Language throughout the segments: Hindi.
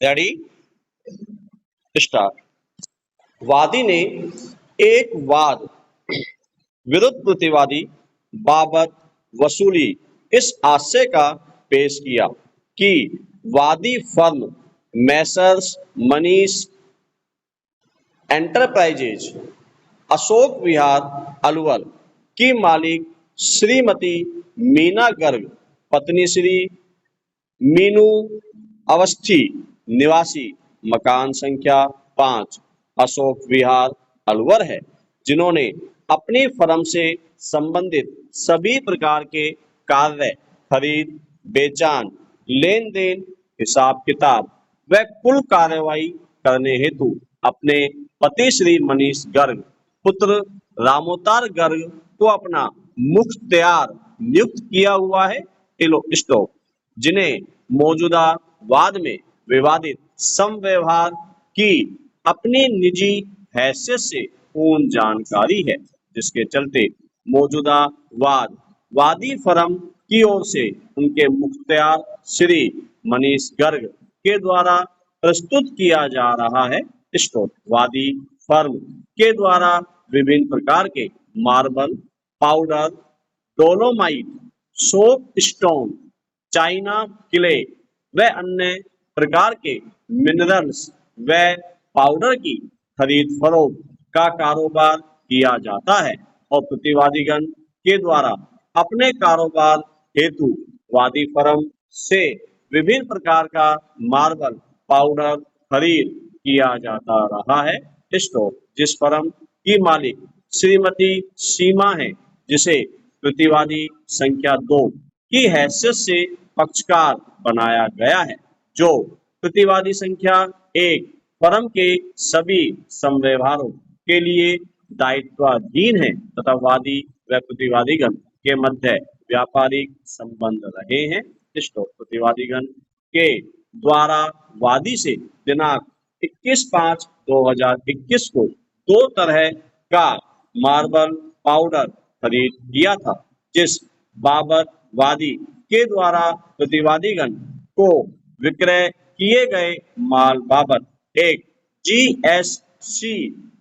Ready start. वादी ने एक वाद विरुद्ध प्रतिवादी बाबत वसूली इस आशय का पेश किया कि वादी firm Messrs Manish enterprises Ashok Vihar Alwar की मालिक श्रीमती मीना गर्ग पत्नी श्री मीनू अवस्थी निवासी मकान संख्या 5 अशोक विहार अलवर है, जिन्होंने अपनी फर्म से संबंधित सभी प्रकार के कार्य खरीद बेचान लेन देन हिसाब किताब व कुल कार्रवाई करने हेतु अपने पति श्री मनीष गर्ग पुत्र रामोतार गर्ग को अपना मुख्तियार नियुक्त किया हुआ है। स्टॉक जिन्हें मौजूदा वाद में विवादित समव्यवहार की अपनी निजी हैसियत से पूर्ण जानकारी है, जिसके चलते मौजूदा वाद वादी फर्म की ओर से उनके मुख्तियार श्री मनीष गर्ग के द्वारा प्रस्तुत किया जा रहा है। स्टोर वादी फर्म के द्वारा विभिन्न प्रकार के marble powder dolomite soap stone China clay व अन्य प्रकार के मिनरल्स व पाउडर की खरीद फरोख्त का कारोबार किया जाता है और प्रतिवादीगण के द्वारा अपने कारोबार हेतु वादी फर्म से विभिन्न प्रकार का मार्बल पाउडर खरीद किया जाता रहा है। स्टोर जिस फर्म की मालिक श्रीमती सीमा है, जिसे प्रतिवादी संख्या 2 की हैसियत से पक्षकार बनाया गया है, जो प्रतिवादी संख्या 1 फर्म के सभी समव्यवहारों के लिए दायित्वाधीन है तथा वादी व प्रतिवादीगण के मध्य व्यापारिक संबंध रहे हैं। प्रतिवादीगण के द्वारा वादी से दिनांक 21/5/2021 को 2 तरह का मार्बल पाउडर खरीद किया था, जिस बाबत वादी के द्वारा प्रतिवादीगण को विक्रय किए गए माल बाबत एक GSC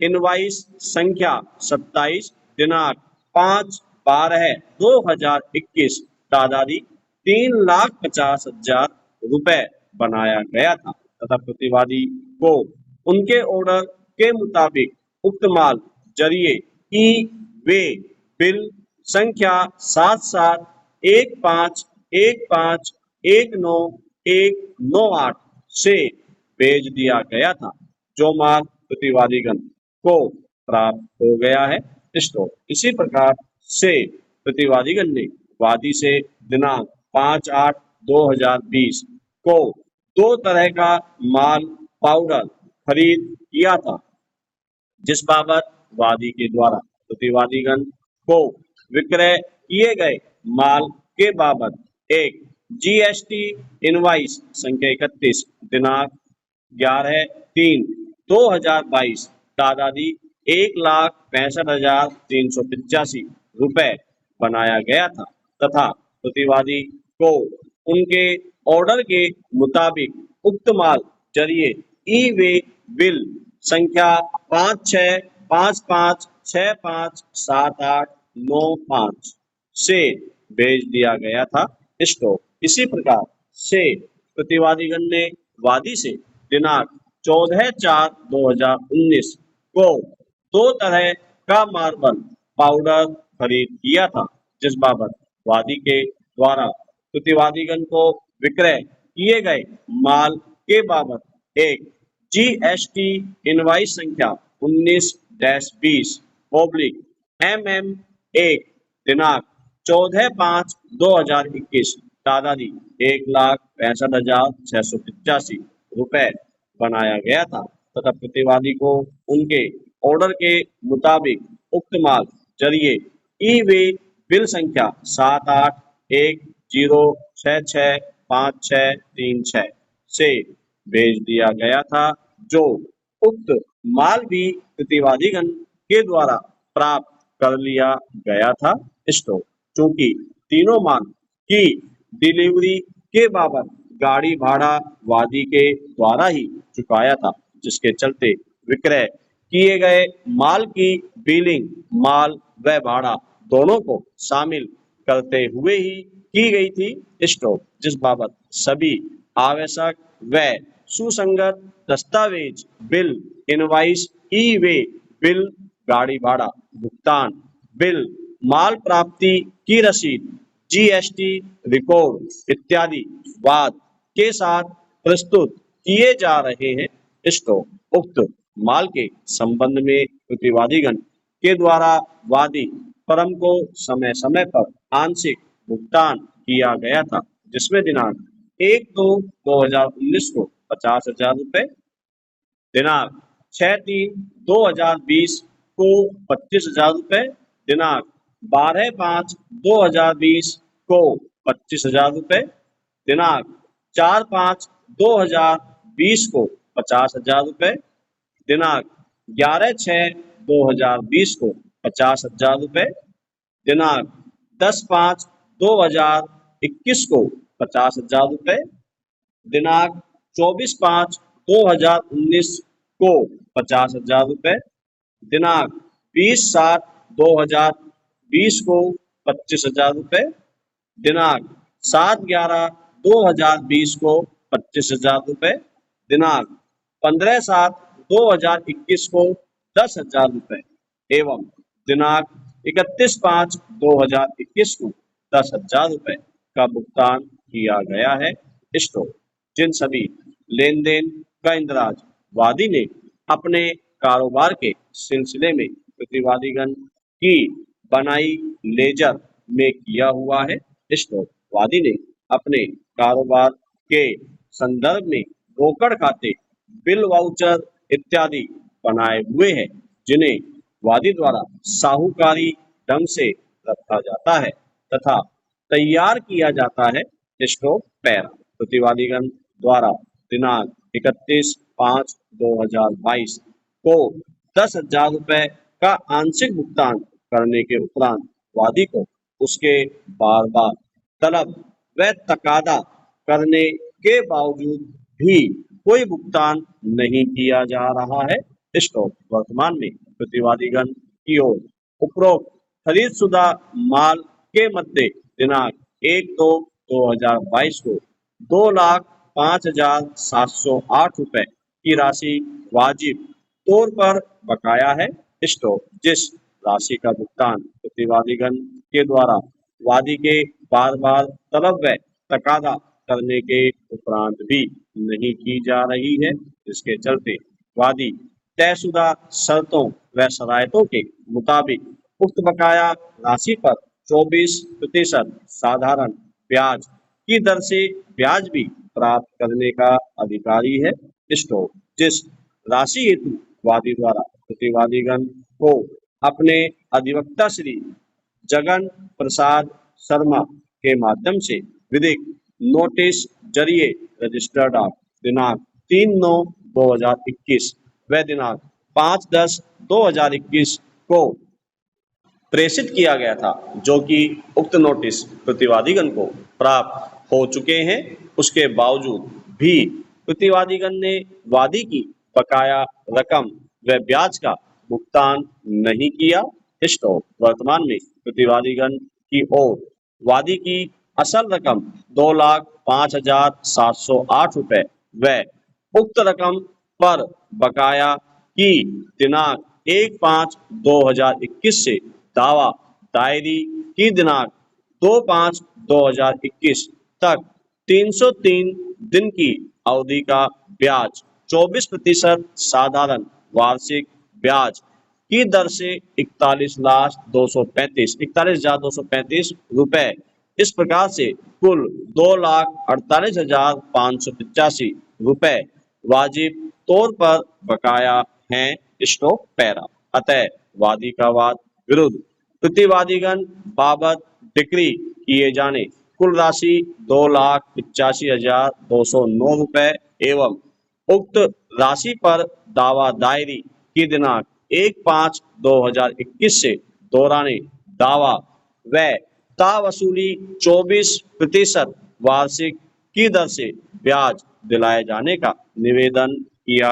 इनवाइस संख्या 27 दिनांक 5/12/2021 तादादी 3,50,000 रुपए बनाया गया था तथा प्रतिवादी को उनके ऑर्डर के मुताबिक उक्त माल जरिए ई वे बिल संख्या 7715151998 से भेज दिया गया था, जो माल प्रतिवादीगण को प्राप्त हो गया है। इसी प्रकार से प्रतिवादीगण ने वादी से दिनांक 5/8/2020 को 2 तरह का माल पाउडर खरीद किया था, जिस बाबत वादी के द्वारा प्रतिवादीगण को विक्रय किए गए माल के बाबत एक GST इनवाइस संख्या 31 दिनांक 11/3/2022 तादादी 1,65,385 रुपए बनाया गया था तथा प्रतिवादी को उनके ऑर्डर के मुताबिक उक्त माल जरिए ई वे बिल संख्या 5655657895 से भेज दिया गया था। इसी प्रकार से प्रतिवादीगण ने वादी से दिनांक 14/4/2019 को 2 तरह का मार्बल पाउडर खरीद किया था, जिस बाबत वादी के द्वारा प्रतिवादीगण को विक्रय किए गए माल के बाबत एक GST इनवाइस संख्या 19-20/MM1 दिनांक 14/5/2021 तादादी 1,65,685 रुपए बनाया गया था तथा प्रतिवादी को उनके ऑर्डर के मुताबिक उक्त माल जरिए ई वे बिल संख्या 7810665636 से भेज दिया गया था, जो उक्त माल भी प्रतिवादीगण के द्वारा प्राप्त कर लिया गया था। चूंकि तीनों माल की डिलीवरी के बाबत गाड़ी भाड़ा वादी के द्वारा ही चुकाया था, जिसके चलते विक्रय किए गए माल की बिलिंग माल व भाड़ा दोनों को शामिल करते हुए ही की गई थी स्टॉक, जिस बाबत सभी आवश्यक व सुसंगत दस्तावेज बिल, इनवाइस, ई वे बिल, गाड़ी भाड़ा भुगतान बिल, माल प्राप्ति की रसीद, जीएसटी रिकॉर्ड इत्यादि वाद के साथ प्रस्तुत किए जा रहे हैं। स्टॉक उक्त माल के संबंध में प्रतिवादीगण के द्वारा वादी फर्म को समय समय पर आंशिक भुगतान किया गया था, जिसमें दिनांक 1/2/2019 को 50,000 रुपए, दिनांक 6/3/2020 को 25,000 रुपए, दिनांक 12/5/2020 को 25,000 रुपए, दिनांक 4/5/2020 को 50,000 रुपए, दिनांक 11/6/2020 को 50,000 रुपए, दिनांक 10/5/2021 को 50,000 रुपए, दिनांक 24/5/2019 को 50,000 रुपए, दिनांक 20/7/2020 को 25,000 रुपए, दिनांक 7/11/2020 को 25,000 रुपए, दिनांक 15/7/2021 को 10,000 रुपए एवं दिनांक 31/5/2021 को 10,000 रुपए का भुगतान किया गया है। स्टॉक जिन सभी लेन देन का इंदिराज वादी ने अपने कारोबार के सिलसिले में प्रतिवादीगण की बनाई लेजर में किया हुआ है। स्टॉक वादी ने अपने कारोबार के संदर्भ में रोकड़ खाते, बिल, वाउचर इत्यादि बनाए हुए हैं, जिन्हें वादी द्वारा साहूकारी ढंग से रखा जाता है तथा तैयार किया जाता है। स्टॉक पैरा प्रतिवादीगण द्वारा दिनांक 31/5/2022 को 10,000 रुपए का आंशिक भुगतान करने के उपरांत वादी को उसके बार बार तलब व तकादा करने के बावजूद भी कोई भुगतान नहीं किया जा रहा है। स्टॉक वर्तमान में प्रतिवादीगण की ओर उपरोक्त खरीदशुदा माल के मध्य दिनांक 1/2/2022 को 2,05,708 रुपए की राशि वाजिब तौर पर बकाया है। स्टॉक जिस राशि का भुगतान प्रतिवादीगण के द्वारा वादी के बार बार तलब व तकादा करने के उपरांत भी नहीं की जा रही है, जिसके चलते वादी तयशुदा शर्तों व शरायतों के मुताबिक उक्त बकाया राशि पर 24% साधारण ब्याज की दर से ब्याज भी प्राप्त करने का अधिकारी है। स्टॉक जिस राशि हेतु वादी द्वारा प्रतिवादीगण को अपने अधिवक्ता श्री जगन प्रसाद शर्मा के माध्यम से विधिक नोटिस जरिए रजिस्टर्ड ऑफ दिनांक 3/9/2021 व दिनांक 5/10/2021 को प्रेषित किया गया था, जो कि उक्त नोटिस प्रतिवादीगण को प्राप्त हो चुके हैं, उसके बावजूद भी प्रतिवादीगण ने वादी की बकाया रकम व ब्याज का भुगतान नहीं किया। स्टॉक वर्तमान में प्रतिवादीगण की ओर वादी की असल रकम 2,05,708 रुपए व उक्त रकम पर बकाया की दिनांक 1/5/2021 से दावा दायरी की दिनांक 2/5/2021 तक 303 दिन की अवधि का ब्याज 24% साधारण वार्षिक ब्याज की दर से 41,235 रुपए, इस प्रकार से कुल 2,48,585 रुपए वाजिब तौर पर बकाया हैं। स्टॉक पैरा अतः वादी का वाद विरुद्ध प्रतिवादीगण बाबत डिक्री किए जाने कुल राशि 2,85,209 रुपए एवं उक्त राशि पर दावा दायरी की दिनांक 1/5/2021 से दौरान दावा व ता वसूली 24% वार्षिक की दर से ब्याज दिलाए जाने का निवेदन किया